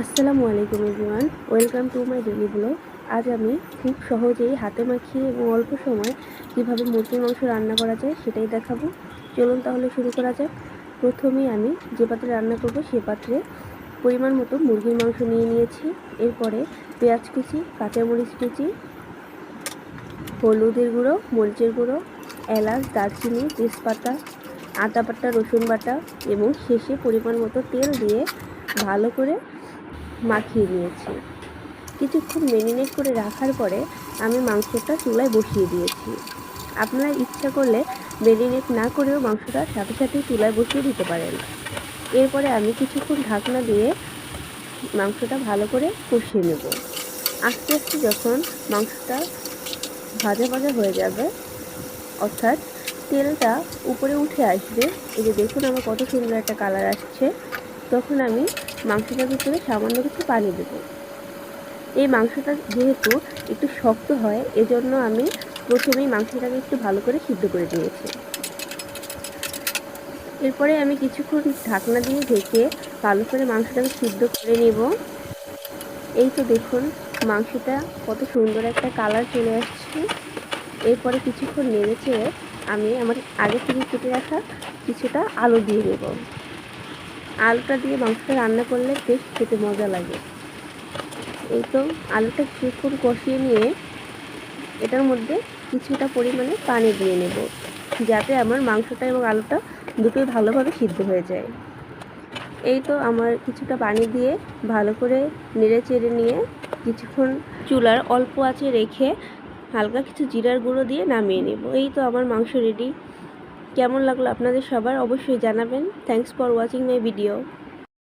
আসসালামু আলাইকুম everyone, welcome to my daily blog. আজ আমি খুব সহজেই হাতে মাখিয়ে এবং অল্প সময় কীভাবে মুরগির মাংস রান্না করা যায় সেটাই দেখাবো। চলুন তাহলে শুরু করা যাক। প্রথমেই আমি যে পাত্রে রান্না করব সে পাত্রে পরিমাণ মতো মুরগির মাংস নিয়ে নিয়েছি। এরপরে পেঁয়াজ কুচি, কাঁচামরিচ কুচি, হলুদের গুঁড়ো, মরিচের গুঁড়ো, এলাচ, দারচিনি, তেজপাতা, আদা বাটা, রসুন বাটা এবং শেষে পরিমাণ মতো তেল দিয়ে ভালো করে মাখিয়ে নিয়েছি। কিছুক্ষণ ম্যারিনেট করে রাখার পরে আমি মাংসটা চুলায় বসিয়ে দিয়েছি। আপনারা ইচ্ছা করলে ম্যারিনেট না করেও মাংসটা সাথে সাথেই চুলায় বসিয়ে দিতে পারেন। এরপরে আমি কিছুক্ষণ ঢাকনা দিয়ে মাংসটা ভালো করে কষিয়ে নেব। আস্তে আস্তে যখন মাংসটা ভাজা ভাজা হয়ে যাবে, অর্থাৎ তেলটা উপরে উঠে আসবে, এই যে দেখুন আমার কত সুন্দর একটা কালার আসছে, তখন আমি মাংসটার ভিতরে সামান্য কিছু পানি দেব। এই মাংসটা যেহেতু একটু শক্ত হয়, এজন্য আমি প্রথমেই মাংসটাকে একটু ভালো করে সিদ্ধ করে নিয়েছি। এরপরে আমি কিছুক্ষণ ঢাকনা দিয়ে ঢেকে ভালো করে মাংসটাকে সিদ্ধ করে নেব। এই তো দেখুন মাংসটা কত সুন্দর একটা কালার চলে আসছে। এরপরে কিছুক্ষণ নেড়ে চেড়ে আমি আমার আগে থেকে কেটে রাখা কিছুটা আলু দিয়ে দেব। আলুটা দিয়ে মাংসটা রান্না করলে বেশ খেতে মজা লাগে। এই তো আলুটা কিছুক্ষণ কষিয়ে নিয়ে এটার মধ্যে কিছুটা পরিমাণে পানি দিয়ে নেব, যাতে আমার মাংসটা এবং আলুটা দুটোই ভালোভাবে সিদ্ধ হয়ে যায়। এই তো আমার কিছুটা পানি দিয়ে ভালো করে নেড়ে চেড়ে নিয়ে কিছুক্ষণ চুলার অল্প আঁচে রেখে হালকা কিছু জিরার গুঁড়ো দিয়ে নামিয়ে নেব। এই তো আমার মাংস রেডি। কেমন লাগলো আপনাদের সবার অবশ্যই জানাবেন। Thanks for watching my video.